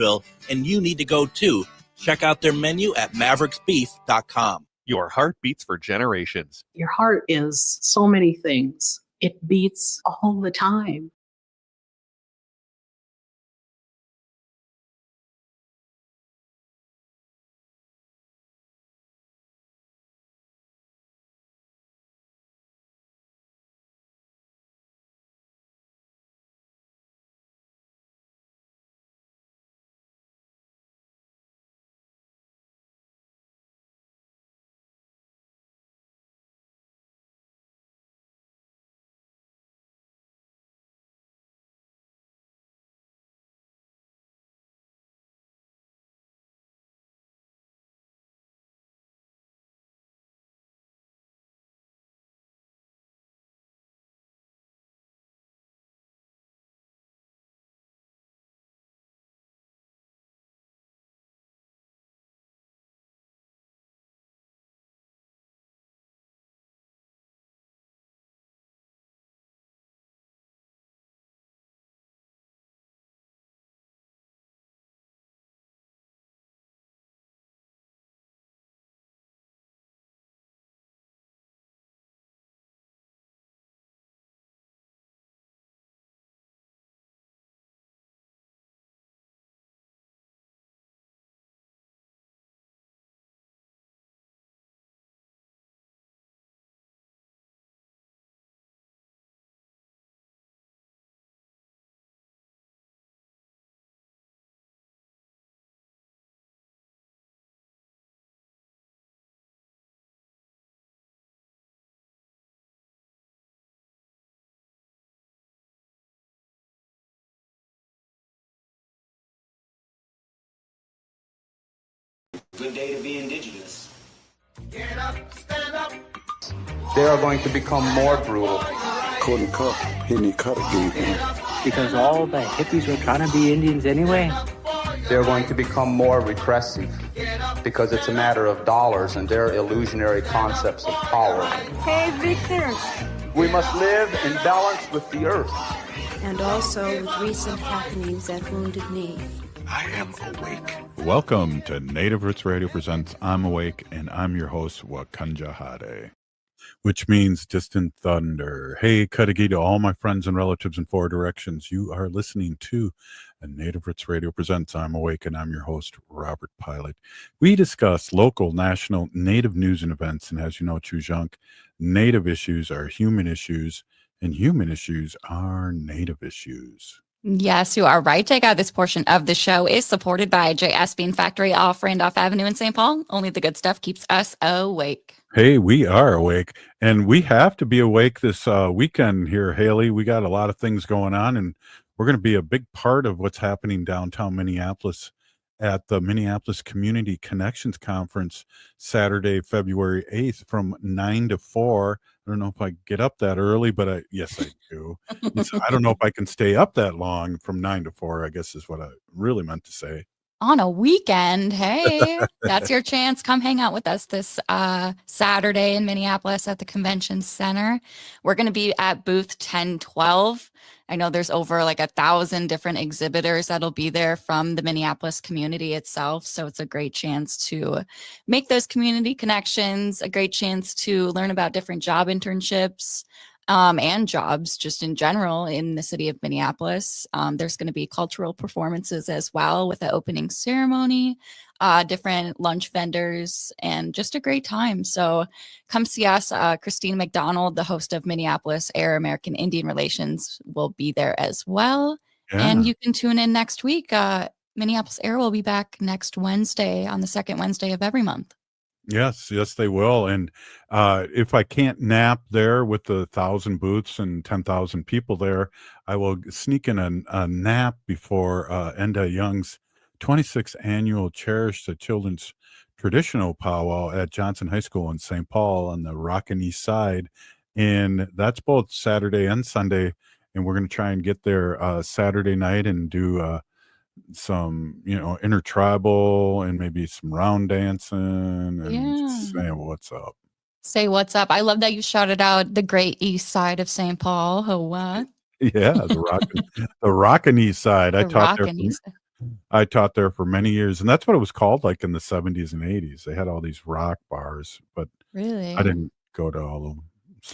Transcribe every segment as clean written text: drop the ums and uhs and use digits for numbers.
and you need to go too. Check out their menu at mavericksbeef.com. Your heart beats for generations. Your heart is so many things. It beats all the time. Good day to be indigenous. Get up, stand up. They are going to become more brutal. Couldn't cut, Henny Cutter gave him. Because all the hippies were trying to be Indians anyway. They're going to become more repressive because it's a matter of dollars and their illusionary concepts of power. Hey, Victor. We must live in balance with the earth. And also with recent happenings at Wounded Knee. I am awake. Welcome to Native Roots Radio Presents I'm Awake, and I'm your host, Wakanja Hade, which means distant thunder. Hey, Kadagi to all my friends and relatives in four directions. You are listening to Native Roots Radio Presents I'm Awake, and I'm your host, Robert Pilot. We discuss local, national, Native news and events, and as you know, Chujunk, Native issues are human issues, and human issues are Native issues. Yes, you are right. Check out this portion of the show is supported by JS Bean Factory off Randolph Avenue in St. Paul. Only the good stuff keeps us awake. Hey, we are awake, and we have to be awake this weekend here, Haley. We got a lot of things going on, and we're going to be a big part of what's happening downtown Minneapolis at the Minneapolis Community Connections Conference Saturday, February 8th from 9 to 4. I don't know if I get up that early, but yes, I do. I don't know if I can stay up that long from 9 to 4, I guess is what I really meant to say. On a weekend, hey, that's your chance. Come hang out with us this Saturday in Minneapolis at the Convention Center. We're going to be at booth 1012. I know there's over like 1,000 different exhibitors that'll be there from the Minneapolis community itself. So it's a great chance to make those community connections, a great chance to learn about different job internships, and jobs just in general in the city of Minneapolis. There's going to be cultural performances as well with the opening ceremony, different lunch vendors, and just a great time. So come see us. Christine McDonald, the host of Minneapolis Air American Indian Relations, will be there as well. Yeah. And you can tune in next week. Minneapolis Air will be back next Wednesday on the second Wednesday of every month. Yes, they will. And if I can't nap there with the 1,000 booths and 10,000 people there, I will sneak in a nap before Enda Young's 26th annual Cherish the Children's Traditional Powwow at Johnson High School in St. Paul on the Rockin' East Side. And that's both Saturday and Sunday. And we're going to try and get there Saturday night and do some intertribal and maybe some round dancing and just saying what's up. Say what's up. I love that you shouted out the great east side of St. Paul. Oh, what? Yeah, the Rockin' East Side. I taught there I taught there for many years, and that's what it was called, like, in the 70s and 80s. They had all these rock bars, but I Really? didn't go to all of them.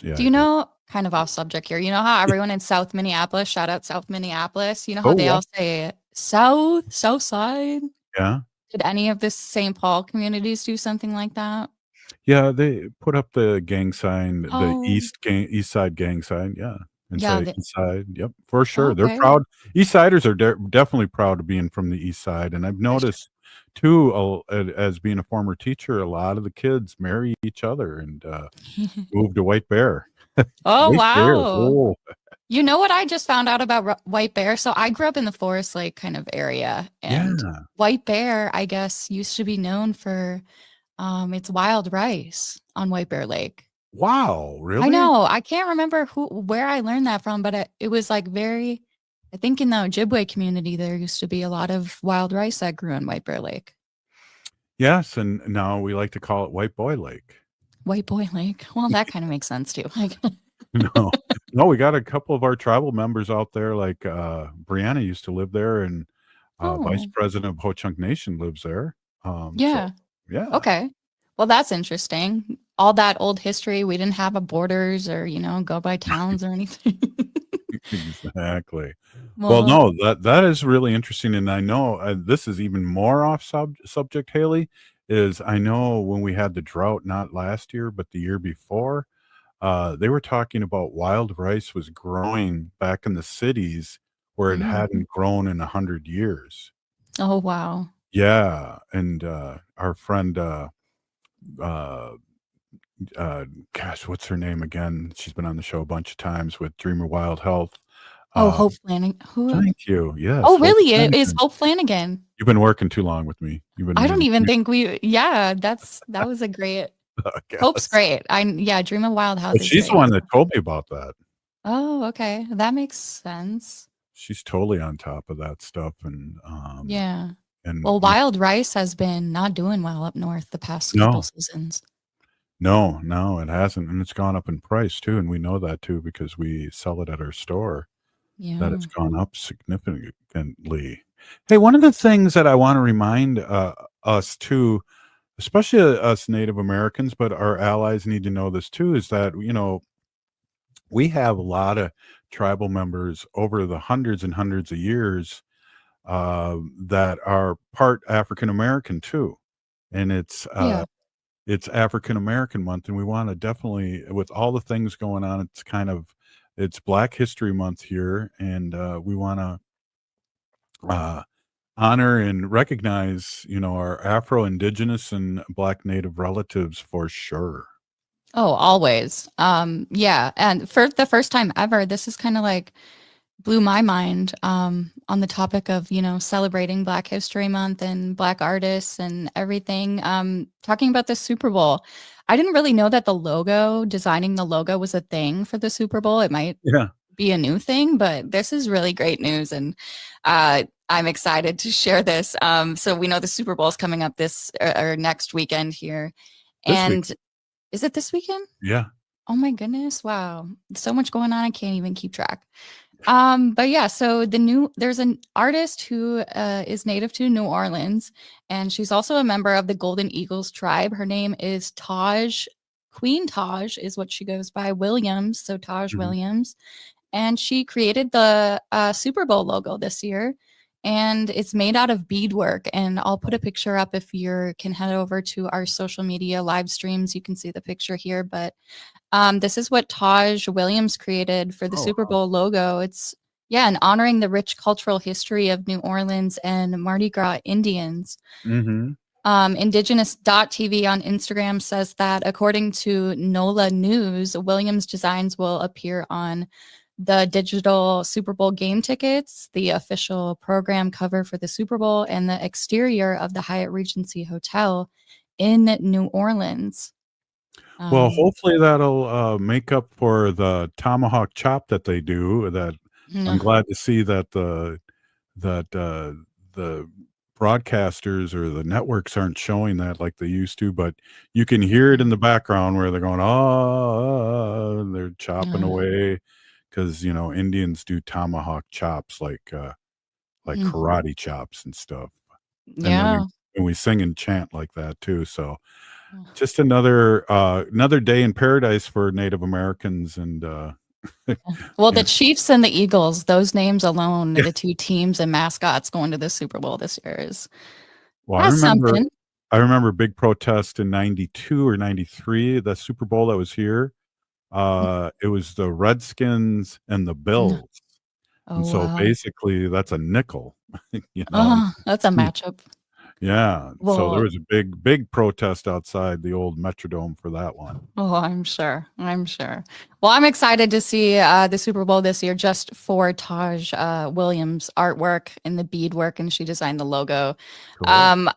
Yeah, Do I you did. know, kind of off subject here, you know how everyone in South Minneapolis, shout out South Minneapolis, you know how Oh, they what? all say South Side? Yeah. Did any of the St. Paul communities do something like that? Yeah, they put up the gang sign, the Oh, East Side gang sign, yeah, and yeah, say East Side, yep, for sure. They're okay. proud. East Siders are definitely proud of being from the East Side, and I've That's true. noticed too, as being a former teacher, a lot of the kids marry each other and, move to White Bear. Oh, White Bear, wow. oh, You know what I just found out about White Bear? So I grew up in the Forest Lake kind of area, and yeah. White Bear, I guess, used to be known for its wild rice on White Bear Lake. Wow, I really? know. I can't remember where I learned that from, but it was like very, I think in the Ojibwe community, there used to be a lot of wild rice that grew in White Bear Lake. Yes, and now we like to call it White Boy Lake. White Boy Lake. Well, that kind of makes sense too. Like, No. No, we got a couple of our tribal members out there, like, Brianna used to live there, and, Vice oh, President of Ho Chunk Nation lives there. So yeah. yeah. Okay. Well, that's interesting. All that old history, we didn't have a borders or, go by towns or anything. Exactly. Well, Well, no, that is really interesting, and I know, this is even more off subject, Haley, is I know when we had the drought, not last year, but the year before, they were talking about wild rice was growing back in the cities where it mm. hadn't grown in 100 years. Oh, wow. Yeah, and, our friend, uh, uh, gosh, what's her name again? She's been on the show a bunch of times with Dreamer Wild Health. Oh, Uh, Hope Flanagan. Who? Thank you. Yes, Oh, Hope really? It is Flanagan. Hope Flanagan. You've been working too long with me. You've been I don't reading even think yeah, that was a great, I Hope's guess. great. Yeah, Dream of Wild Health But is she's great. the one that told me about that. Oh, okay. That makes sense. She's totally on top of that stuff, Yeah. and Well, wild rice has been not doing well up north the past couple no, seasons. no, it hasn't, and it's gone up in price too, and we know that too because we sell it at our store, that Yeah. it's gone up significantly. Hey, one of the things that I wanna remind, us too, especially, us Native Americans, but our allies need to know this too, is that, we have a lot of tribal members over the hundreds and hundreds of years, that are part African American too, and Yeah. it's African American Month, and we wanna definitely, with all the things going on, it's Black History Month here, and, we wanna, uh, honor and recognize, our Afro-Indigenous and Black Native relatives for sure. Oh, always. Yeah, and for the first time ever, this is kind of like blew my mind on the topic of, celebrating Black History Month and Black artists and everything. Talking about the Super Bowl. I didn't really know that designing the logo was a thing for the Super Bowl. It might Yeah. be a new thing, but this is really great news. And I'm excited to share this. So we know the Super Bowl is coming up this or next weekend here. This week. And is it this weekend? Yeah. Oh my goodness. Wow. So much going on. I can't even keep track. But yeah, so there's an artist who is native to New Orleans, and she's also a member of the Golden Eagles tribe. Her name is Queen Taj is what she goes by, Williams. So Taj Mhm. Williams. And she created the Super Bowl logo this year. And it's made out of beadwork. And I'll put a picture up if you can head over to our social media live streams. You can see the picture here. But this is what Taj Williams created for the Oh, Super wow. Bowl logo. And honoring the rich cultural history of New Orleans and Mardi Gras Indians. Mhm. Indigenous.tv on Instagram says that according to NOLA News, Williams' designs will appear on the digital Super Bowl game tickets, the official program cover for the Super Bowl, and the exterior of the Hyatt Regency Hotel in New Orleans. Well, hopefully that'll, make up for the tomahawk chop that they do, that I'm No. glad to see that the broadcasters or the networks aren't showing that like they used to, but you can hear it in the background where they're going, "Ah," and they're chopping Uh, away because Indians do tomahawk chops like karate chops and stuff. Yeah. And we sing and chant like that too. So just another day in paradise for Native Americans. And well, the Chiefs and the Eagles, those names alone, the two teams and mascots going to the Super Bowl this year is something. I remember a big protest in 92 or 93, the Super Bowl that was here. It was the Redskins and the Bills. Oh, and so wow. basically that's a nickel. That's a matchup. Yeah. Well, so there was a big protest outside the old Metrodome for that one. Oh, I'm sure. Well, I'm excited to see the Super Bowl this year just for Taj Williams' artwork and the beadwork, and she designed the logo. Cool.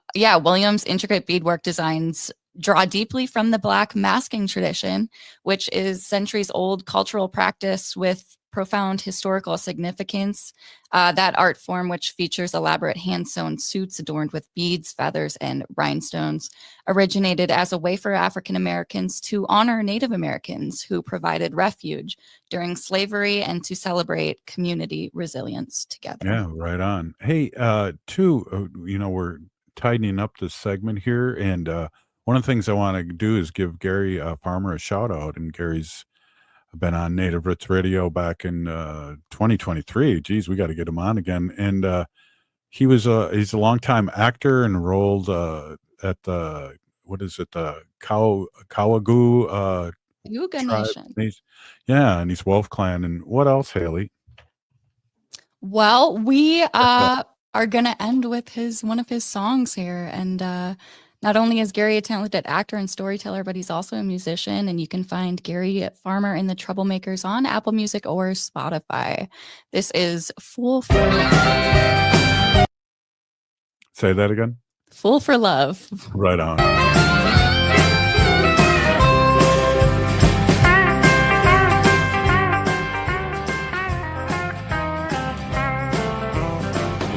Williams' intricate beadwork designs draw deeply from the Black masking tradition, which is centuries-old cultural practice with profound historical significance. That art form, which features elaborate hand-sewn suits adorned with beads, feathers, and rhinestones, originated as a way for African Americans to honor Native Americans who provided refuge during slavery and to celebrate community resilience together. Yeah, right on. Hey, we're tidying up this segment here, and one of the things I want to do is give Gary Farmer a shout out, and Gary's been on Native Roots Radio back in 2023. Geez, we got to get him on again. And he's a longtime actor, enrolled at the Kawagu Yuga Nation. Yeah, and he's Wolf Clan. And what else, Haley? Well, we are going to end with one of his songs here, and not only is Gary a talented actor and storyteller, but he's also a musician, and you can find Gary Farmer and the Troublemakers on Apple Music or Spotify. This is Fool for Love. Say that again. Fool for Love. Right on.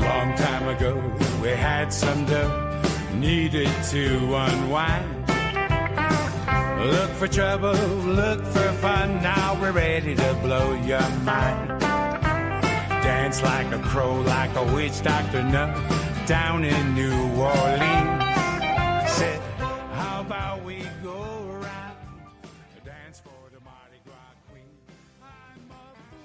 Long time ago, we had some dough. Needed to unwind. Look for trouble, look for fun. Now we're ready to blow your mind. Dance like a crow, like a witch doctor, no, down in New Orleans. Said, how about we go around, dance for the Mardi Gras queen. I'm a fool.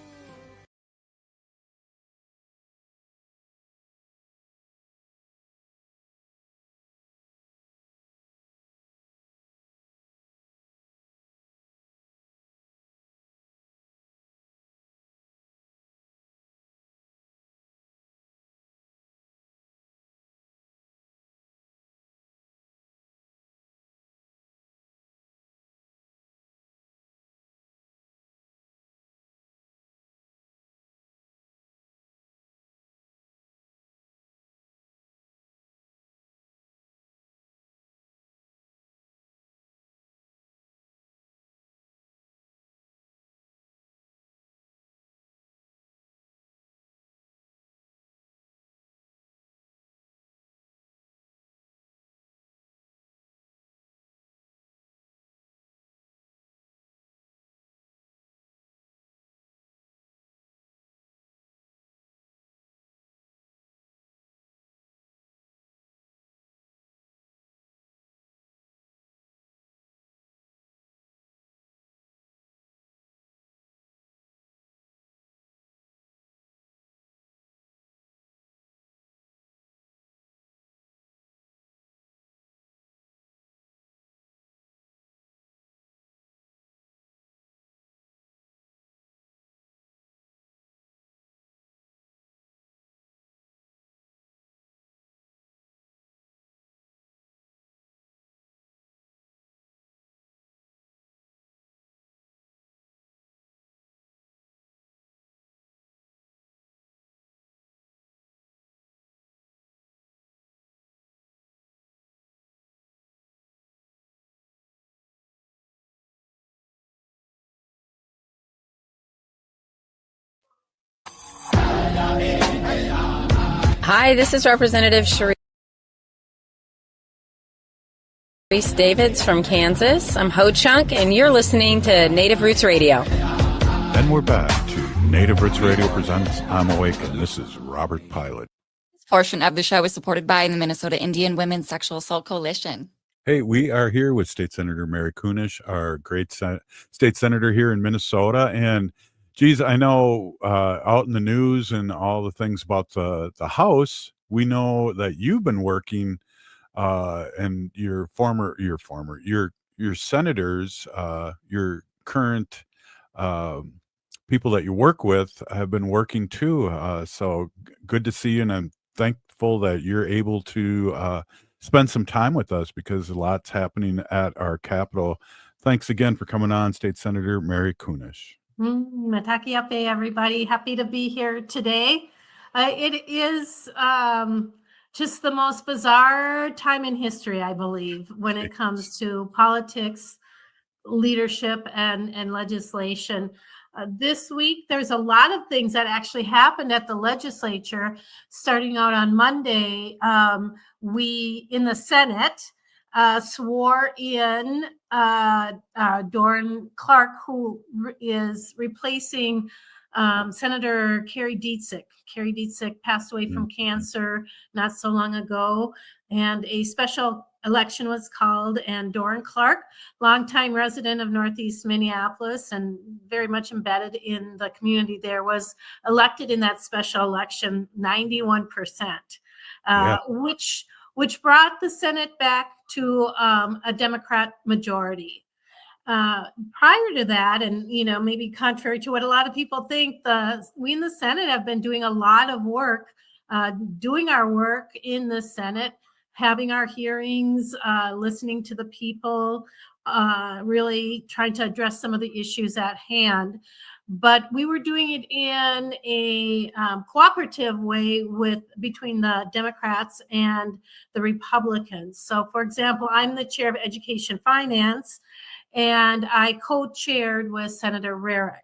Hi, this is Representative Sharice Davids from Kansas. I'm Ho Chunk, and you're listening to Native Roots Radio. Then we're back to Native Roots Radio presents I'm Awake, and this is Robert Pilot. Portion of the show is supported by the Minnesota Indian Women's Sexual Assault Coalition. Hey, we are here with State Senator Mary Kunesh, our great state senator here in Minnesota. And geez, I know out in the news and all the things about the House, we know that you've been working and your senators, your current people that you work with have been working too. So good to see you, and I'm thankful that you're able to spend some time with us because a lot's happening at our Capitol. Thanks again for coming on, State Senator Mary Kunesh. Matakiape, everybody. Happy to be here today. It is just the most bizarre time in history, I believe, when it comes to politics, leadership, and legislation. This week, there's a lot of things that actually happened at the legislature. Starting out on Monday, we in the Senate swore in Doran Clark, who is replacing Senator Carrie Dietzig. Carrie Dietzig passed away from cancer not so long ago, and a special election was called, and Doran Clark, longtime resident of Northeast Minneapolis and very much embedded in the community there, was elected in that special election, 91%, which brought the Senate back to a Democrat majority. Prior to that, and maybe contrary to what a lot of people think, we in the Senate have been doing a lot of work, doing our work in the Senate, having our hearings, listening to the people, really trying to address some of the issues at hand. But we were doing it in a cooperative way between the Democrats and the Republicans. So, for example, I'm the chair of Education Finance, and I co-chaired with Senator Rarick.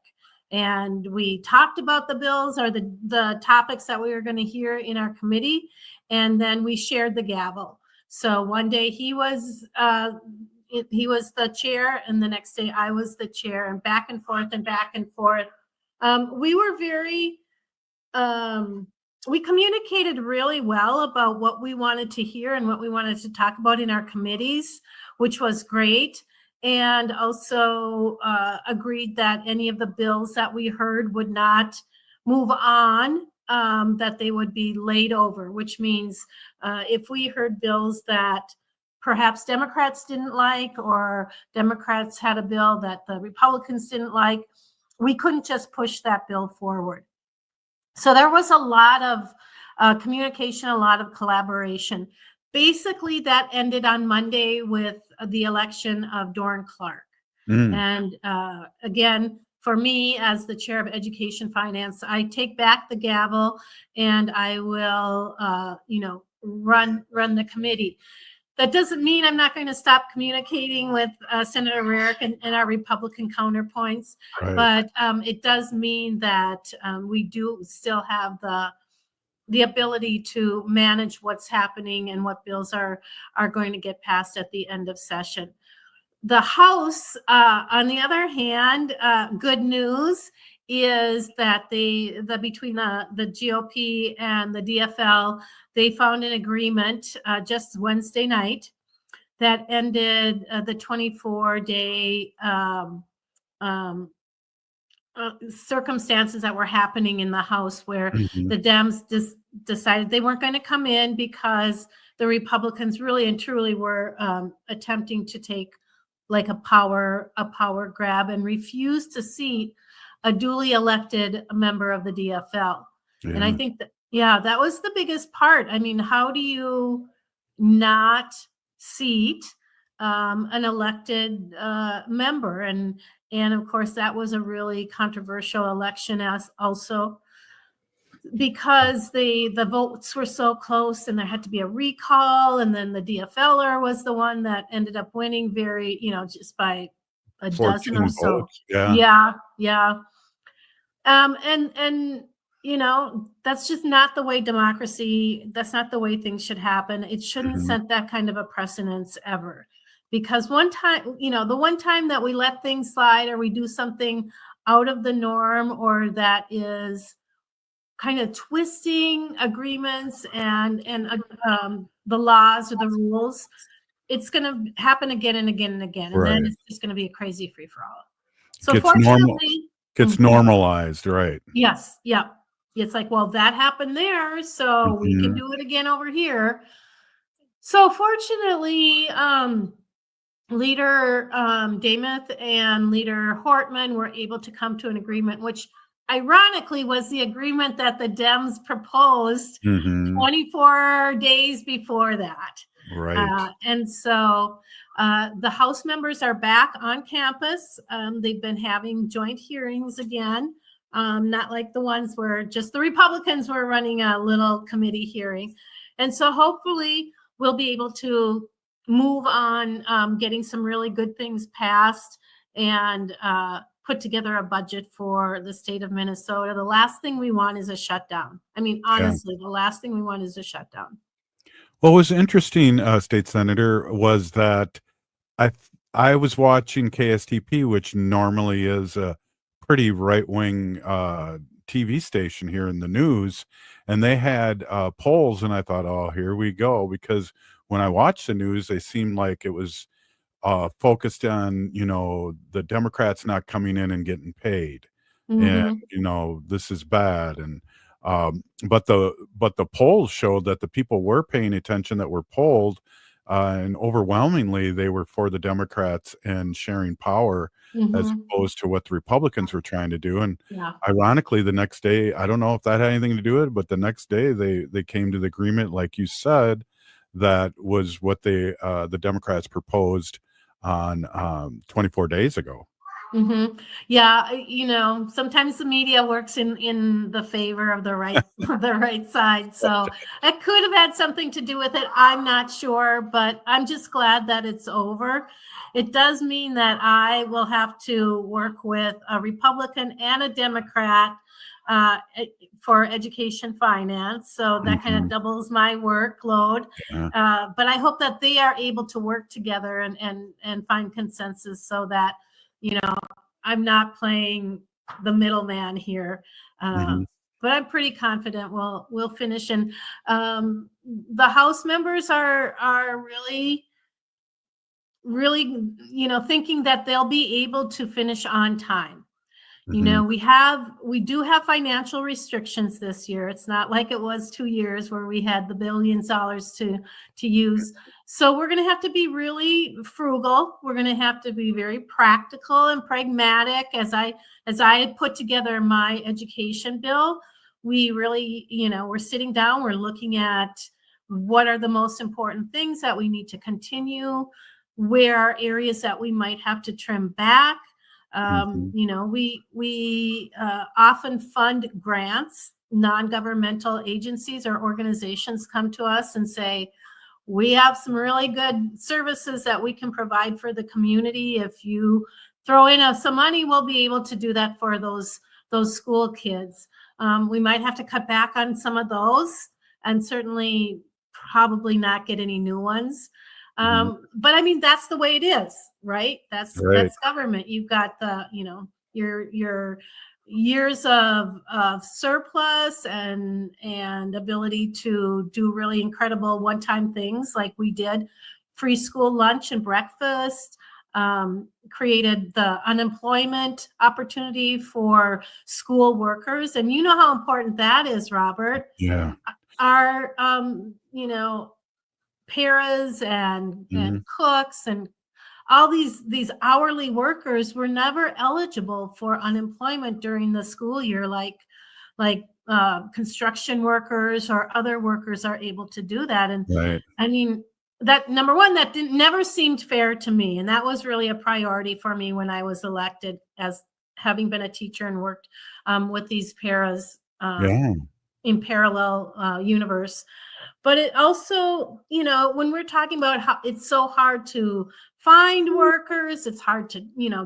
And we talked about the bills or the topics that we were going to hear in our committee, and then we shared the gavel. So one day he was the chair, and the next day I was the chair, and back and forth and back and forth. We were we communicated really well about what we wanted to hear and what we wanted to talk about in our committees, which was great. And also agreed that any of the bills that we heard would not move on, that they would be laid over, which means if we heard bills that perhaps Democrats didn't like, or Democrats had a bill that the Republicans didn't like, we couldn't just push that bill forward. So there was a lot of communication, a lot of collaboration. Basically, that ended on Monday with the election of Doran Clark. And again, for me, as the chair of Education Finance, I take back the gavel and I will, run the committee. That doesn't mean I'm not going to stop communicating with Senator Rarick and our Republican counterpoints, right. But it does mean that we do still have the ability to manage what's happening and what bills are going to get passed at the end of session. The House, on the other hand, good news is that between the GOP and the DFL, they found an agreement just Wednesday night that ended the 24-day circumstances that were happening in the House, where the Dems decided they weren't going to come in because the Republicans really and truly were attempting to take like a power grab and refuse to seat a duly elected member of the DFL. Yeah. And I think that was the biggest part. I mean, how do you not seat an elected member? And of course, that was a really controversial election also, because the votes were so close and there had to be a recall. And then the DFLer was the one that ended up winning very, just by a dozen or so. Votes. Yeah. And that's just not the way that's not the way things should happen. It shouldn't set that kind of a precedence ever. Because one time, the one time that we let things slide or we do something out of the norm or that is kind of twisting agreements and the laws or the rules, it's going to happen again and again and again. And then Right. it's just going to be a crazy free for all. So Gets normal. fortunately, Gets normalized, right? yes, yeah. It's like, well, that happened there, so we can Mhm. do it again over here. So fortunately, Leader Damath and Leader Hortman were able to come to an agreement, which ironically was the agreement that the Dems proposed Mhm. 24 days before that. Right. And so the House members are back on campus. They've been having joint hearings again, not like the ones where just the Republicans were running a little committee hearing. And so hopefully we'll be able to move on getting some really good things passed and put together a budget for the state of Minnesota. The last thing we want is a shutdown. I mean, Yeah. honestly, the last thing we want is a shutdown. What was interesting, State Senator, was that I I was watching KSTP, which normally is a pretty right-wing TV station here in the news, and they had polls, and I thought, oh, here we go, because when I watched the news, they seemed like it was focused on, the Democrats not coming in and getting paid, and Mhm. this is bad, and but the polls showed that the people were paying attention that were polled, and overwhelmingly they were for the Democrats and sharing power, as Mhm. opposed to what the Republicans were trying to do. And Yeah. ironically, the next day, I don't know if that had anything to do with it, but the next day they came to the agreement, like you said, that was what the Democrats proposed on 24 days ago. Mhm. Yeah, sometimes the media works in the favor of the right the right side. So it could have had something to do with it. I'm not sure, but I'm just glad that it's over. It does mean that I will have to work with a Republican and a Democrat uh, e- for education finance. So that kind of Mhm. doubles my workload. Yeah. But I hope that they are able to work together and find consensus so that I'm not playing the middleman here. Mhm. But I'm pretty confident we'll finish. And the House members are really thinking that they'll be able to finish on time. Mhm. We do have financial restrictions this year. It's not like it was 2 years where we had the billions of dollars to use. So we're going to have to be really frugal. We're going to have to be very practical and pragmatic. As I had put together my education bill, we really, we're sitting down, we're looking at what are the most important things that we need to continue, where are areas that we might have to trim back. Mhm. We often fund grants. Non-governmental agencies or organizations come to us and say, we have some really good services that we can provide for the community. If you throw in some money, we'll be able to do that for those school kids. We might have to cut back on some of those and certainly probably not get any new ones. Mhm. But I mean, that's the way it is, right? That's Right. government. You've got your years of surplus and ability to do really incredible one-time things like we did free school lunch and breakfast, created the unemployment opportunity for school workers. And you know how important that is, Robert. Yeah. Our paras and Mhm. cooks and all these hourly workers were never eligible for unemployment during the school year like construction workers or other workers are able to do that. And Right. I mean, that number one, that never seemed fair to me, and that was really a priority for me when I was elected, as having been a teacher and worked with these paras Yeah. in parallel universe. But it also, when we're talking about how it's so hard to find workers, it's hard to,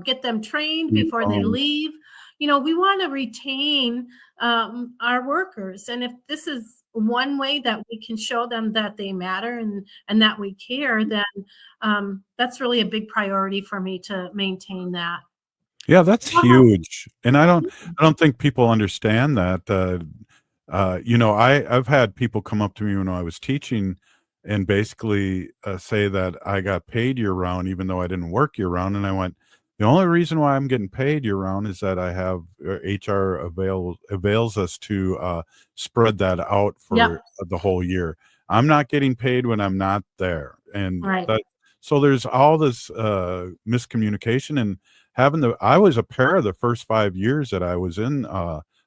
get them trained Keep before they leave. We want to retain our workers. And if this is one way that we can show them that they matter and that we care, then that's really a big priority for me to maintain that. Yeah, that's huge. And I don't think people understand that. I've had people come up to me when I was teaching and basically say that I got paid year round, even though I didn't work year round. And I went, the only reason why I'm getting paid year round is that I have HR avails us to spread that out for the whole year. I'm not getting paid when I'm not there. And Right. so there's all this miscommunication and I was a para the first 5 years that I was in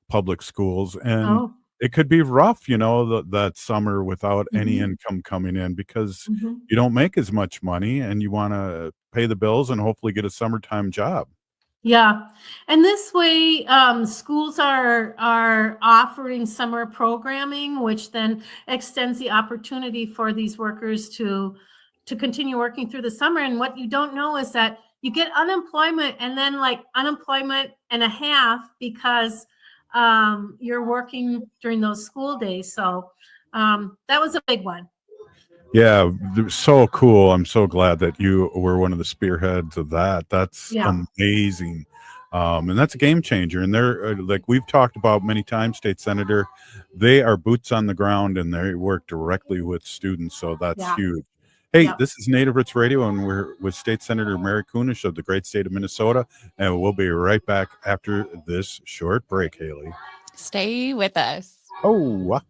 public schools, and Oh. it could be rough, that summer without any Mhm. income coming in because Mhm. you don't make as much money and you want to pay the bills and hopefully get a summertime job. Yeah, and this way, schools are offering summer programming, which then extends the opportunity for these workers to continue working through the summer. And what you don't know is that you get unemployment and then like unemployment and a half because you're working during those school days. So that was a big one. Yeah, so cool. I'm so glad that you were one of the spearheads of that. That's Yeah. amazing. And that's a game changer. And they're like we've talked about many times, State Senator, they are boots on the ground and they work directly with students. So that's Yeah. huge. Hey, Yep. this is Native Roots Radio, and we're with State Senator Mary Kunesh of the great state of Minnesota. And we'll be right back after this short break, Haley. Stay with us. Oh,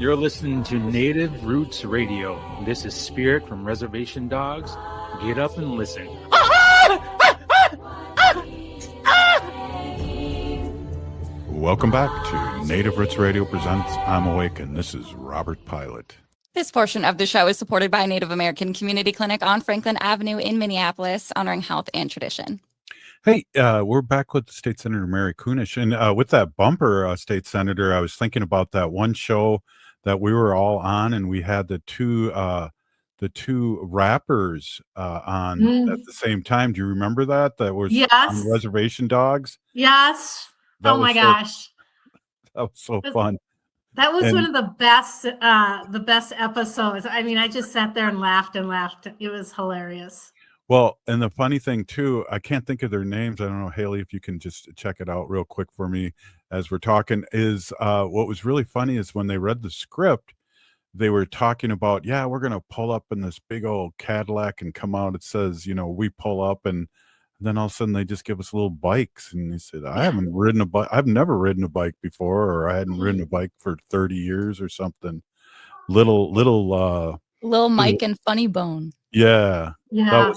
You're listening to Native Roots Radio. This is Spirit from Reservation Dogs. Get up and listen. Welcome back to Native Roots Radio presents I'm Awake, and this is Robert Pilot. This portion of the show is supported by Native American Community Clinic on Franklin Avenue in Minneapolis, honoring health and tradition. Hey, we're back with State Senator Mary Kunesh, and with that bumper, State Senator, I was thinking about that one show that we were all on, and we had the two rappers on at the same time. Do you remember that? That was on Reservation Dogs. Yes. Oh my gosh. That was so fun. That was one of the best episodes. I mean, I just sat there and laughed and laughed. It was hilarious. Well, and the funny thing too, I can't think of their names. I don't know, Haley, if you can just check it out real quick for me as we're talking, is what was really funny is when they read the script, they were talking about, yeah, we're going to pull up in this big old Cadillac and come out. It says, you know, we pull up, and then all of a sudden they just give us little bikes. And they said, I haven't ridden a bike. I've never ridden a bike before, or I hadn't ridden a bike for 30 years or something. Little Mike and Funny Bone. Yeah. Yeah.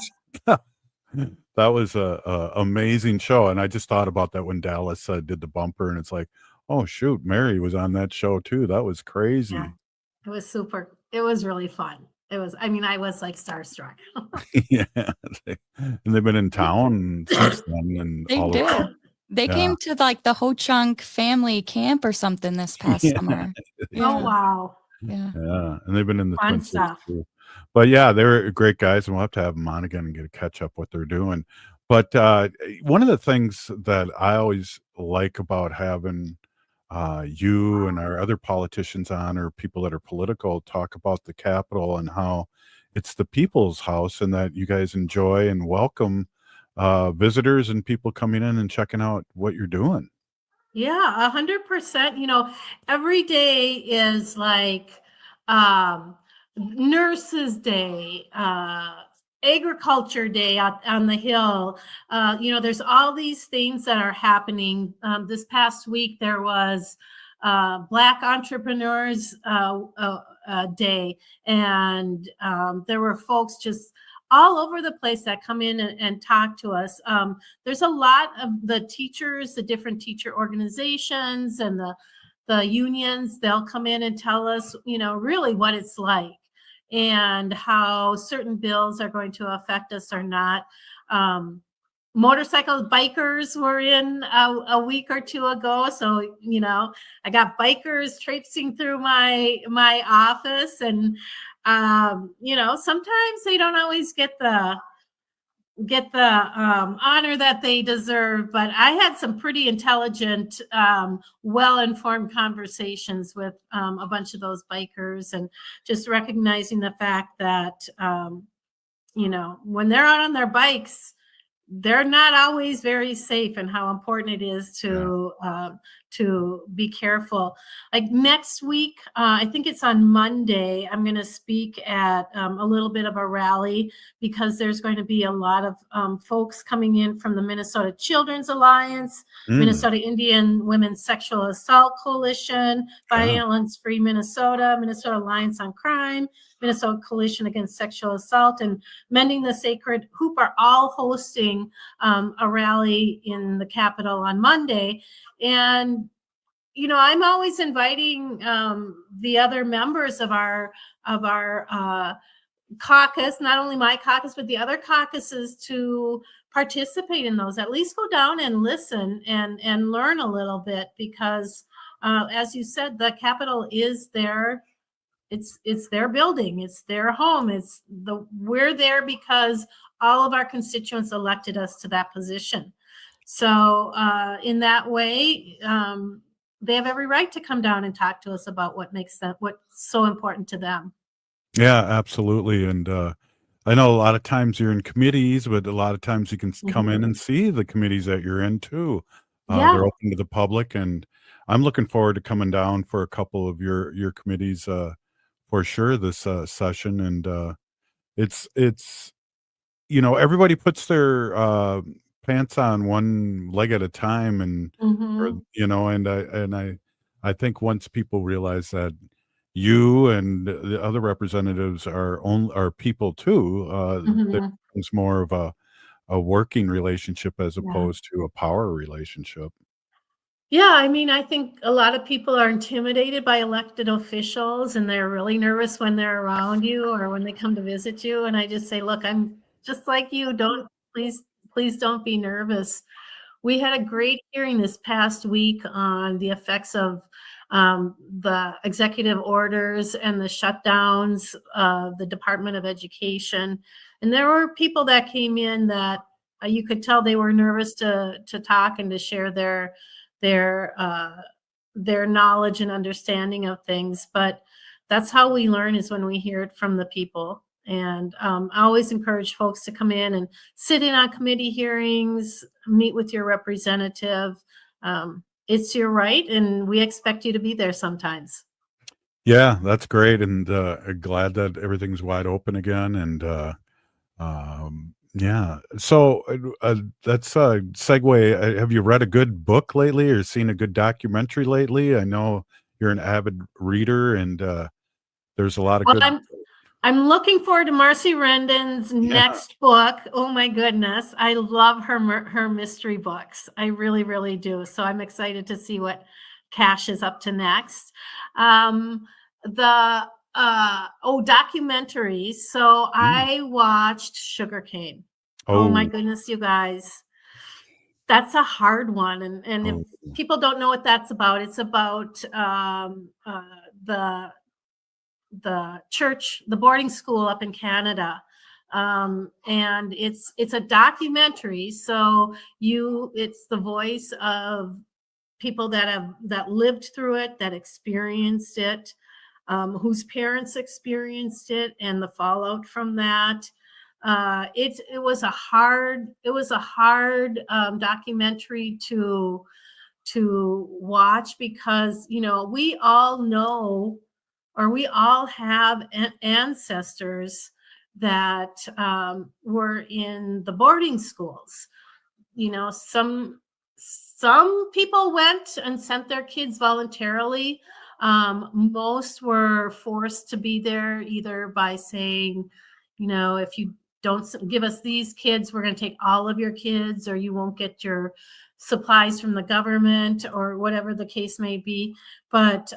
That was a amazing show. And I just thought about that when Dallas did the bumper, and it's like, oh shoot, Mary was on that show too. That was crazy. Yeah. It was super. It was really fun. It was, I mean, I was like starstruck. Yeah. And they've been in town since then. And they did. They came to like the Ho Chunk family camp or something this past summer. Oh, wow. Yeah. Yeah. And they've been in the Fun Twin Cities stuff. too. But yeah, they're great guys, and we'll have to have them on again and get a catch up what they're doing. But one of the things that I always like about having you and our other politicians on, or people that are political, talk about the Capitol and how it's the people's house, and that you guys enjoy and welcome visitors and people coming in and checking out what you're doing. Yeah, 100%. You know, every day is like Nurses Day, Agriculture Day on the Hill. You know, there's all these things that are happening. This past week, there was Black Entrepreneurs Day, and there were folks just all over the place that come in and talk to us. There's a lot of the teachers, the different teacher organizations, and the unions. They'll come in and tell us, you know, really what it's like, and how certain bills are going to affect us or not. Motorcycle bikers were in a week or two ago. So, you know, I got bikers traipsing through my office, and, you know, sometimes they don't always get the honor that they deserve, but I had some pretty intelligent, well-informed conversations with a bunch of those bikers, and just recognizing the fact that, you know, when they're out on their bikes, they're not always very safe, and how important it is to be careful. Like next week, I think it's on Monday, I'm going to speak at a little bit of a rally, because there's going to be a lot of folks coming in from the Minnesota Children's Alliance, Minnesota Indian Women's Sexual Assault Coalition, Violence Free Minnesota, Minnesota Alliance on Crime, Minnesota Coalition Against Sexual Assault, and Mending the Sacred Hoop are all hosting a rally in the Capitol on Monday. And, you know, I'm always inviting the other members of our caucus, not only my caucus, but the other caucuses, to participate in those. At least go down and listen and learn a little bit, because as you said, the Capitol is their, it's their building, it's their home, we're there because all of our constituents elected us to that position. So in that way, they have every right to come down and talk to us about what's so important to them. Yeah, absolutely. And I know a lot of times you're in committees, but a lot of times you can come in and see the committees that you're in too. They're open to the public, and I'm looking forward to coming down for a couple of your committees for sure this session. And it's you know, everybody puts their pants on one leg at a time, and or, you know, and I think once people realize that you and the other representatives are people too. There Mhm. becomes more of a working relationship as Yeah. opposed to a power relationship. Yeah, I mean, I think a lot of people are intimidated by elected officials and they're really nervous when they're around you or when they come to visit you. And I just say, look, I'm just like you. Don't please don't be nervous. We had a great hearing this past week on the effects of the executive orders and the shutdowns of the Department of Education. And there were people that came in that you could tell they were nervous to talk and to share their uh, their knowledge and understanding of things. But that's how we learn is when we hear it from the people. And I always encourage folks to come in and sit in on committee hearings, meet with your representative. It's your right, and we expect you to be there sometimes. Yeah, that's great, and glad that everything's wide open again. And yeah, so that's a segue. Have you read a good book lately, or seen a good documentary lately? I know you're an avid reader, and there's a lot of Well, good. I'm looking forward to Marcy Rendon's Yeah. next book. Oh my goodness, I love her mystery books. I really, really do. So I'm excited to see what Cash is up to next. The documentaries. So I watched Sugarcane. Oh my Oh, goodness, you guys. That's a hard one. And if oh, people don't know what that's about, it's about the church, the boarding school up in Canada. And it's a documentary. So it's the voice of people that lived through it, that experienced it, whose parents experienced it, and the fallout from that. It was a hard documentary to watch because we all know or we all have ancestors that were in the boarding schools. Some people went and sent their kids voluntarily. Most were forced to be there either by saying, if you don't give us these kids, we're going to take all of your kids, or you won't get your supplies from the government, or whatever the case may be. But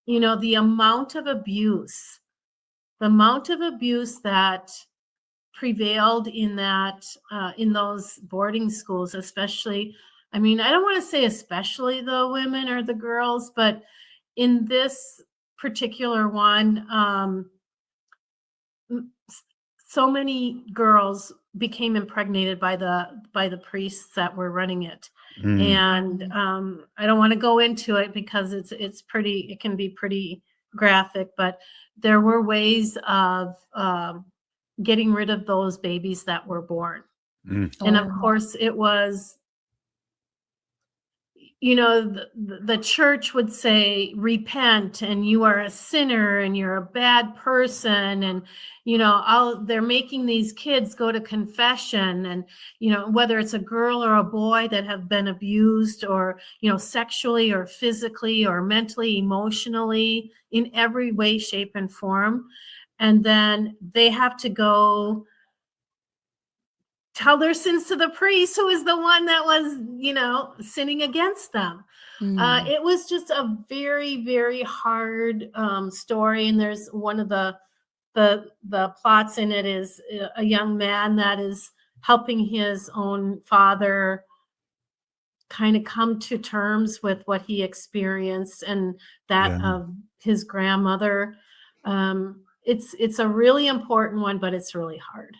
the amount of abuse that prevailed in those boarding schools, especially. I mean, I don't want to say especially the women or the girls, but in this particular one, so many girls became impregnated by the priests that were running it. And I don't want to go into it because it can be pretty graphic, but there were ways of getting rid of those babies that were born. And of course it was, the church would say, repent, and you are a sinner and you're a bad person. And, they're making these kids go to confession, and, whether it's a girl or a boy that have been abused or, sexually or physically or mentally, emotionally, in every way, shape, and form. And then they have to go tell their sins to the priest, who is the one that was, sinning against them. It was just a very, very hard story. And there's one of the plots in it is a young man that is helping his own father kind of come to terms with what he experienced and that of his grandmother. It's a really important one, but it's really hard.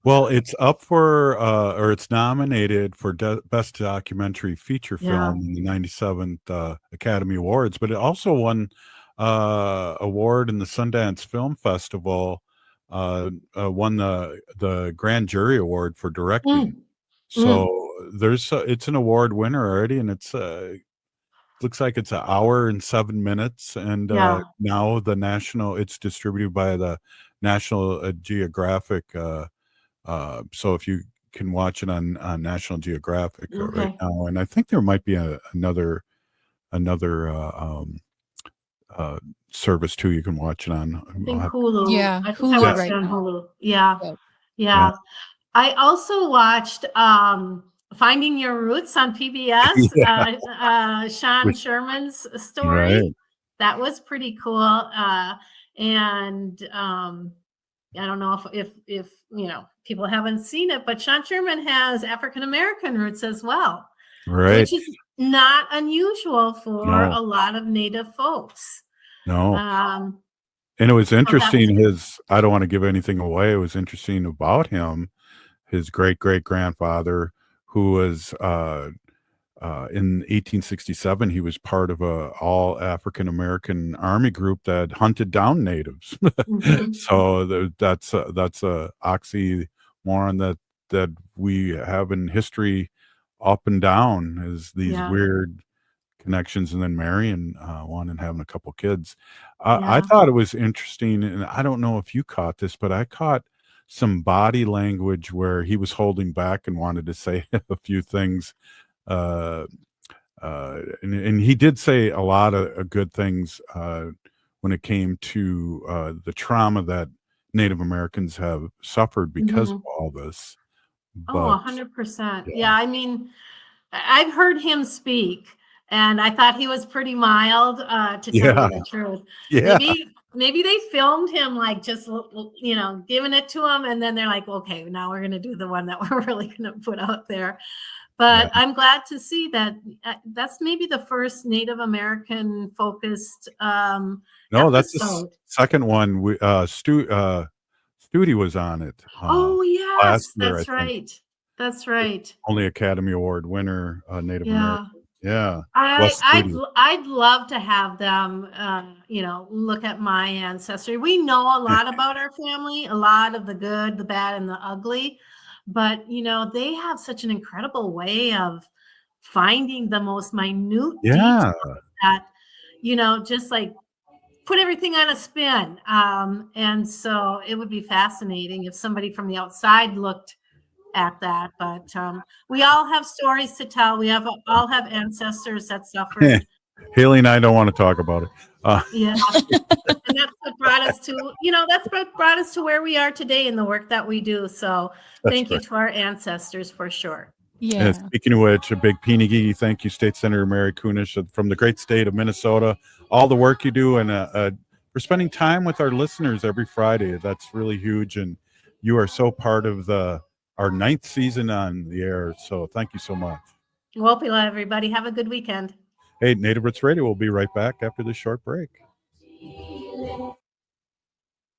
well, it's up for or it's nominated for Best Documentary Feature Film in the 97th Academy Awards, but it also won award in the Sundance Film Festival, won the Grand Jury Award for directing. So it's an award winner already, and it's looks like it's an hour and 7 minutes, and now it's distributed by the National Geographic. So if you can watch it on National Geographic right now, and I think there might be another service too. You can watch it on. I think Hulu. Yeah, I think Hulu I watched right it on now. Hulu. Yeah. Yep. Yeah. I also watched Finding Your Roots on PBS. Sean Sherman's story. Right. That was pretty cool. And I don't know if people haven't seen it, but Sean Sherman has African American roots as well, Right. which is not unusual for a lot of Native folks. No. And it was interesting. I don't want to give anything away. It was interesting about him. His great grandfather, who was in 1867, he was part of a all African American army group that hunted down natives. So that's a oxymoron that we have in history, up and down, is these weird connections, and then marrying one and having a couple kids. I thought it was interesting, and I don't know if you caught this, but I caught some body language where he was holding back and wanted to say a few things. And he did say a lot of good things when it came to the trauma that Native Americans have suffered because of all this. But, 100%. Yeah, I mean, I've heard him speak, and I thought he was pretty mild, to tell you the truth. Yeah. Maybe they filmed him like just, giving it to him, and then they're like, okay, now we're going to do the one that we're really going to put out there. But I'm glad to see that that's maybe the first Native American focused No, episode. That's the second one. Studi was on it. Yes, year, that's right. That's right. Only Academy Award winner, Native American. Yeah. I'd love to have them, look at my ancestry. We know a lot about our family, a lot of the good, the bad, and the ugly. But, they have such an incredible way of finding the most minute details that, just like put everything on a spin. And so it would be fascinating if somebody from the outside looked at that. But we all have stories to tell. We all have ancestors that suffered. Haley and I don't want to talk about it. And that's what brought us to where we are today in the work that we do. So thank you to our ancestors for sure. Yeah. And speaking of which, a big Peenigee thank you, State Senator Mary Kunesh from the great state of Minnesota. All the work you do, and for spending time with our listeners every Friday. That's really huge, and you are so part of our 9th season on the air. So thank you so much. Well, everybody, have a good weekend. Hey, Native Roots Radio will be right back after this short break.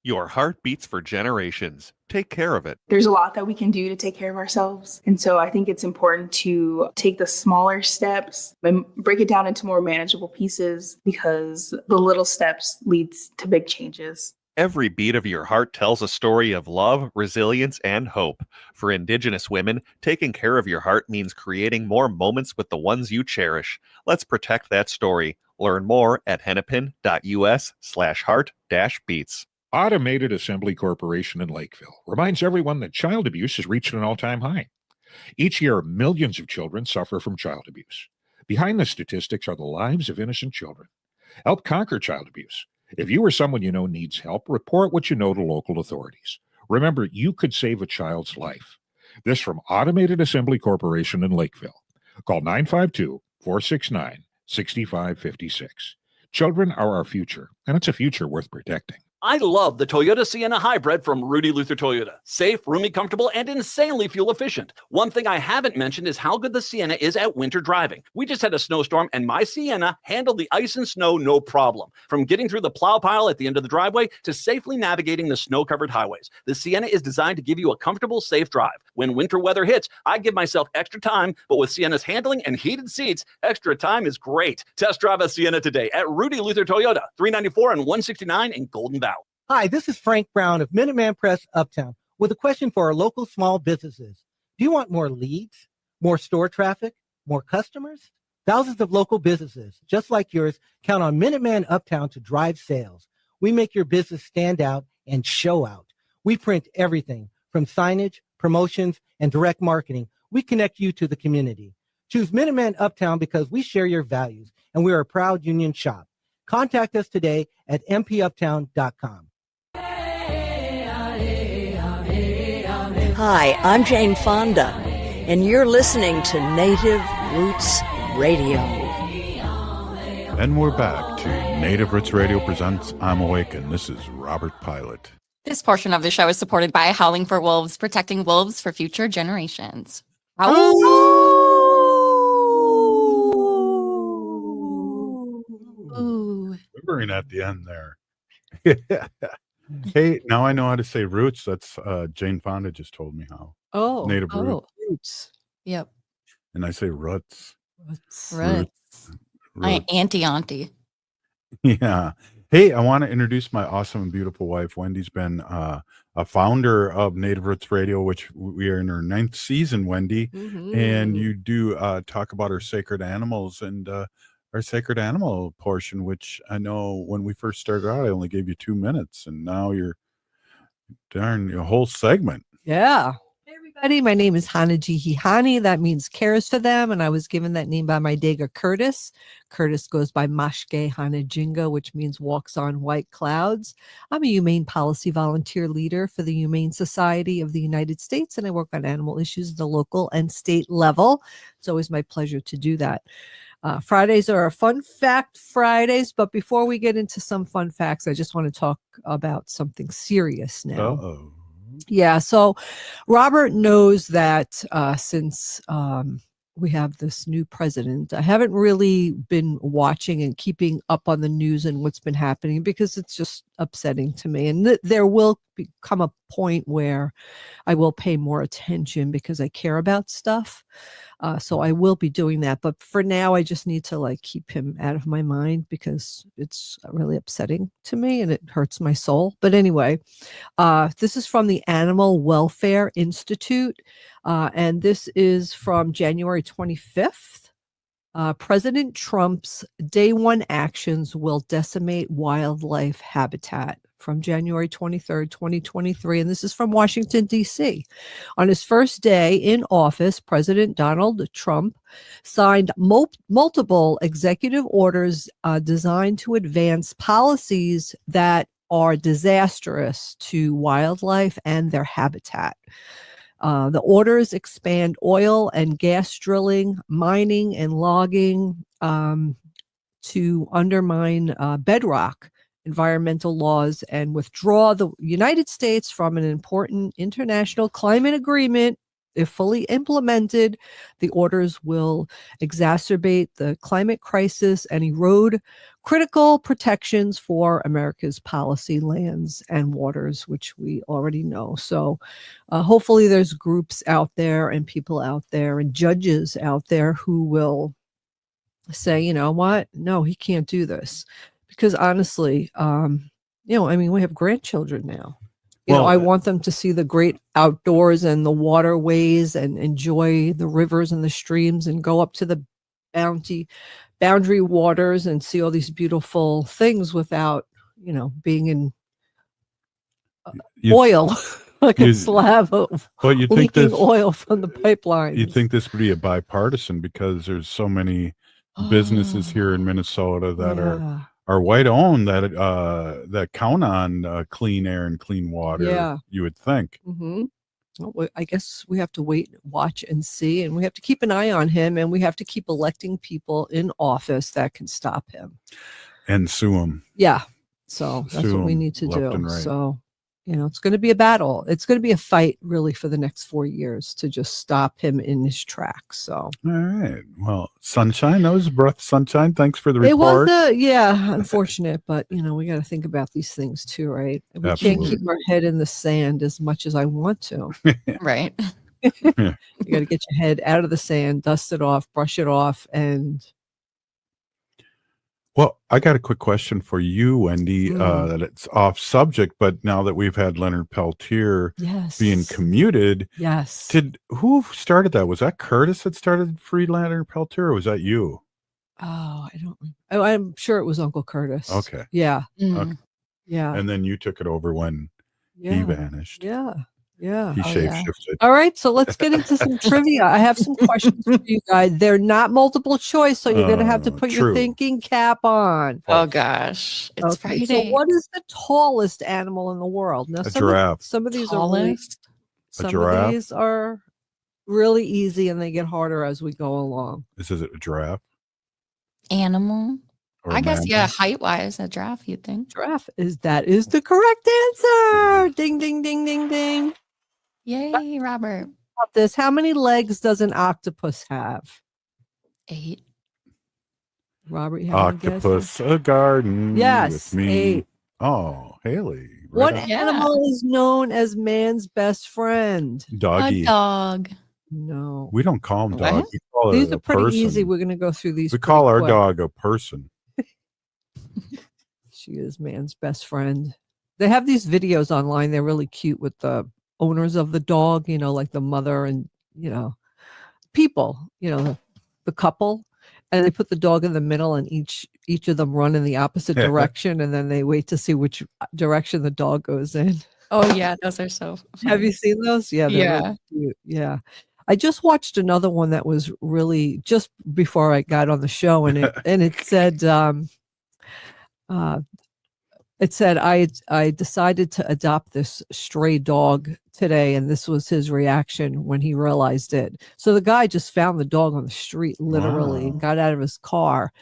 Your heart beats for generations. Take care of it. There's a lot that we can do to take care of ourselves. And so I think it's important to take the smaller steps and break it down into more manageable pieces, because the little steps leads to big changes. Every beat of your heart tells a story of love, resilience, and hope. For Indigenous women, taking care of your heart means creating more moments with the ones you cherish. Let's protect that story. Learn more at hennepin.us/heart-beats. Automated Assembly Corporation in Lakeville reminds everyone that child abuse has reached an all-time high. Each year, millions of children suffer from child abuse. Behind the statistics are the lives of innocent children. Help conquer child abuse. If you or someone you know needs help, report what you know to local authorities. Remember, you could save a child's life. This from Automated Assembly Corporation in Lakeville. Call 952-469-6556. Children are our future, and it's a future worth protecting. I love the Toyota Sienna Hybrid from Rudy Luther Toyota. Safe, roomy, comfortable, and insanely fuel efficient. One thing I haven't mentioned is how good the Sienna is at winter driving. We just had a snowstorm, and my Sienna handled the ice and snow no problem. From getting through the plow pile at the end of the driveway to safely navigating the snow-covered highways, the Sienna is designed to give you a comfortable, safe drive. When winter weather hits, I give myself extra time, but with Sienna's handling and heated seats, extra time is great. Test drive a Sienna today at Rudy Luther Toyota, 394 and 169 in Golden Valley. Hi, this is Frank Brown of Minuteman Press Uptown with a question for our local small businesses. Do you want more leads, more store traffic, more customers? Thousands of local businesses, just like yours, count on Minuteman Uptown to drive sales. We make your business stand out and show out. We print everything from signage, promotions, and direct marketing. We connect you to the community. Choose Minuteman Uptown because we share your values and we are a proud union shop. Contact us today at mpuptown.com. Hi, I'm Jane Fonda, and you're listening to Native Roots Radio. And we're back to Native Roots Radio presents I'm Awake, and this is Robert Pilot. This portion of the show is supported by Howling for Wolves, protecting wolves for future generations. Whimpering at the end there. Hey, now I know how to say roots. That's Jane Fonda just told me how. Native roots. Yep. And I say roots. Roots. My auntie. Yeah. Hey, I want to introduce my awesome and beautiful wife. Wendy's been a founder of Native Roots Radio, which we are in our 9th season, Wendy. And you do talk about our sacred animals and our sacred animal portion, which I know when we first started out, I only gave you 2 minutes, and now you're a whole segment. Yeah. Hey, everybody. My name is Hanaji Hihani. That means cares for them. And I was given that name by my Dega Curtis. Curtis goes by Mashke Hanajinga, which means walks on white clouds. I'm a humane policy volunteer leader for the Humane Society of the United States, and I work on animal issues at the local and state level. It's always my pleasure to do that. Fridays are our fun fact Fridays, but before we get into some fun facts, I just want to talk about something serious now. Uh-oh. Yeah, so Robert knows that since we have this new president, I haven't really been watching and keeping up on the news and what's been happening because it's just upsetting to me. And there will come a point where I will pay more attention because I care about stuff. So I will be doing that. But for now, I just need to keep him out of my mind because it's really upsetting to me and it hurts my soul. But anyway, this is from the Animal Welfare Institute. And this is from January 25th. President Trump's day one actions will decimate wildlife habitat, from January 23rd, 2023. And this is from Washington, D.C. On his first day in office, President Donald Trump signed multiple executive orders designed to advance policies that are disastrous to wildlife and their habitat. The orders expand oil and gas drilling, mining, and logging to undermine bedrock environmental laws and withdraw the United States from an important international climate agreement. If fully implemented, the orders will exacerbate the climate crisis and erode critical protections for America's policy lands and waters, which we already know. So hopefully there's groups out there and people out there and judges out there who will say, you know what? No, he can't do this. Because honestly, we have grandchildren now. I want them to see the great outdoors and the waterways and enjoy the rivers and the streams and go up to the boundary waters and see all these beautiful things without, being in oil, like a slab of leaking oil from the pipeline. You'd think this would be a bipartisan because there's so many businesses here in Minnesota that are white owned that count on clean air and clean water. Yeah. You would think. Mm-hmm. Well, I guess we have to wait, watch, and see, and we have to keep an eye on him, and we have to keep electing people in office that can stop him and sue him. Yeah. So that's what we need to do. Right. So, it's going to be a battle. It's going to be a fight really for the next 4 years to just stop him in his tracks. So, all right. Well, sunshine, that was a breath of sunshine. Thanks for the report. It was unfortunate, but we got to think about these things too, right? We Absolutely. Can't keep our head in the sand as much as I want to. Right. You got to get your head out of the sand, dust it off, brush it off, and well, I got a quick question for you, Wendy, that it's off subject, but now that we've had Leonard Peltier being commuted, who started that? Was that Curtis that started Free Leonard Peltier, or was that you? Oh, I don't. I'm sure it was Uncle Curtis. Okay. Yeah. Okay. Yeah. And then you took it over when he vanished. Yeah. Yeah. He Oh, yeah. shapeshifted. All right, so let's get into some trivia. I have some questions for you guys. They're not multiple choice, so you're going to have to put your True. thinking cap on. Oh gosh, it's Okay, so Friday. what is the tallest animal in the world? Now, A giraffe. Some of these Tallest? some giraffe? of these are really easy, and they get harder as we go along. This is a giraffe. Animal. Or a I guess, mammal? yeah, height wise, a giraffe, you'd think. Giraffe is the correct answer. Ding, ding, ding, ding, ding. Yay, Robert. About this, how many legs does an octopus have? 8. Robert, you have any Octopus, guesses? a garden. Yes, With me. 8. Oh, Haley. What Right on. animal is known as man's best friend? Doggy. A dog. No. We don't call him What? dog. We call These it are a pretty person. easy. We're going to go through these. We pretty call our quick. dog a person. She is man's best friend. They have these videos online. They're really cute with the owners of the dog, like the mother and, people, the couple. And they put the dog in the middle and each of them run in the opposite direction. And then they wait to see which direction the dog goes in. Oh, yeah, those are so funny. Have you seen those? Yeah. They're Yeah. really cute. Yeah. I just watched another one that was really just before I got on the show, and it said, I decided to adopt this stray dog today, and this was his reaction when he realized it. So the guy just found the dog on the street, literally, and got out of his car.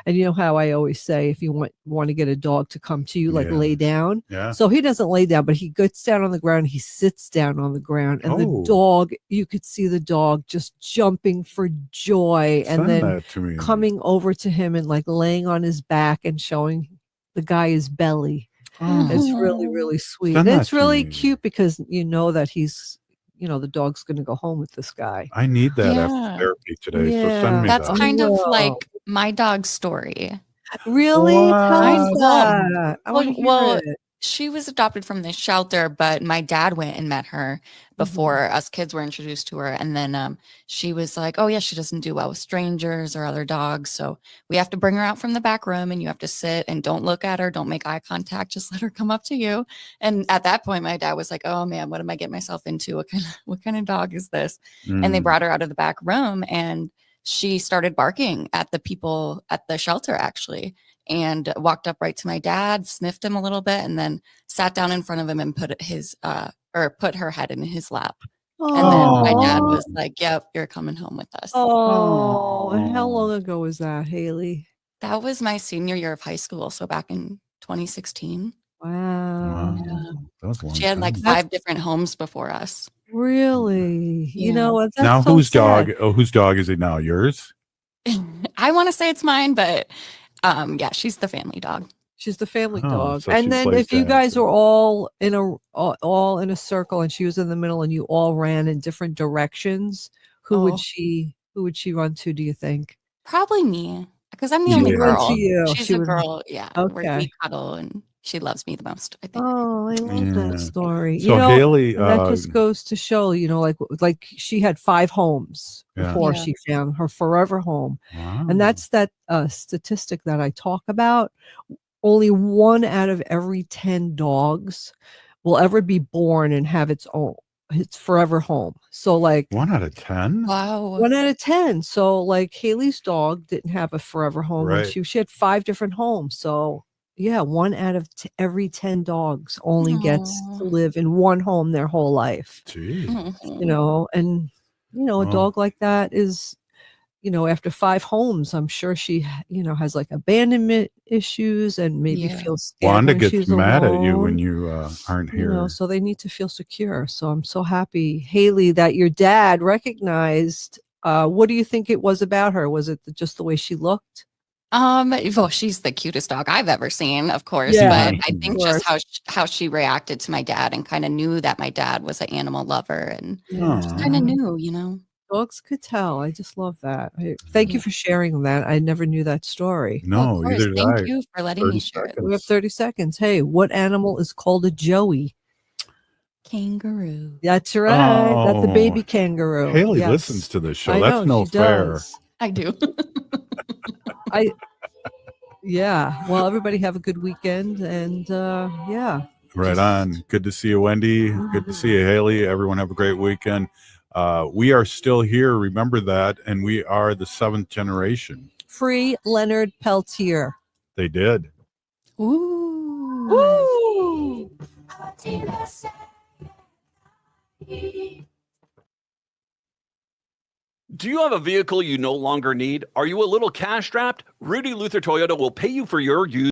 And you know how I always say, if you want to get a dog to come to you, like lay down. Yeah. So he doesn't lay down, but he gets down on the ground. He sits down on the ground, and the dog, you could see the dog just jumping for joy, and Send then that to me. coming over to him and like laying on his back and showing the guy his belly. It's really, really sweet. Send And that it's to really me. cute because you know that he's, the dog's going to go home with this guy. I need that Yeah. after therapy today. So Yeah. send me That's that. kind of Whoa. like my dog's story. Really? Tell us What? that. I want to hear Well, it. she was adopted from the shelter, but my dad went and met her before us kids were introduced to her. And then she was like, oh, yeah, she doesn't do well with strangers or other dogs. So we have to bring her out from the back room and you have to sit and don't look at her. Don't make eye contact. Just let her come up to you. And at that point, my dad was like, oh, man, what am I getting myself into? What kind of dog is this? And they brought her out of the back room and she started barking at the people at the shelter, actually, and walked up right to my dad, sniffed him a little bit, and then sat down in front of him and put her head in his lap. And then my dad was like, yep, you're coming home with us. Oh, and how long ago was that, Haley? That was my senior year of high school. So back in 2016. Wow. That was a long She had time. like 5 different homes before us. Really? You Yeah. know what? That's Now so whose sad. dog? Oh, whose dog is it now? Yours? I want to say it's mine, but yeah, she's the family dog. She's the family Oh, dog. so she And then plays if you that. guys were all in a circle and she was in the middle and you all ran in different directions, who would she run to, do you think? Probably me, because I'm the She only would run girl. to you. She's She a would- girl. Yeah. Okay. We cuddle and she loves me the most, I think. Oh, I love that Yeah. story. So Haley, and that just goes to show, like she had 5 homes Yeah. before Yeah. she found her forever home. Wow. And that's that statistic that I talk about. Only 1 out of every 10 dogs will ever be born and have its forever home. So like 1 out of 10? Wow. 1 out of 10. So like Haley's dog didn't have a forever home. And Right. she had 5 different homes. So yeah, 1 out of every 10 dogs only gets to live in one home their whole life. Jeez. And a Wow. dog like that is, after 5 homes, I'm sure she, has like abandonment issues and maybe Yeah. feels scared Wanda when gets she's mad at you alone, when you aren't here. so they need to feel secure. So I'm so happy, Haley, that your dad recognized. What do you think it was about her? Was it just the way she looked? Well, she's the cutest dog I've ever seen, of course. Yeah, But I of think just how she reacted to my dad and kind of knew that my dad was an animal lover and just kind of knew. Dogs could tell. I just love that. Thank you for sharing that. I never knew that story. No, Of course. either did Thank I. you for letting 30 me share it. We have 30 seconds. Hey, what animal is called a joey? Kangaroo. That's right. That's a Oh, baby kangaroo. Haley Yes. listens to this show. I That's know, no she fair. does. I do. Yeah. Well, everybody have a good weekend. And yeah. Right on. Good to see you, Wendy. Good to see you, Haley. Everyone have a great weekend. We are still here. Remember that. And we are the 7th generation. Free Leonard Peltier. They did. Ooh. Woo! Do you have a vehicle you no longer need? Are you a little cash strapped? Rudy Luther Toyota will pay you for your used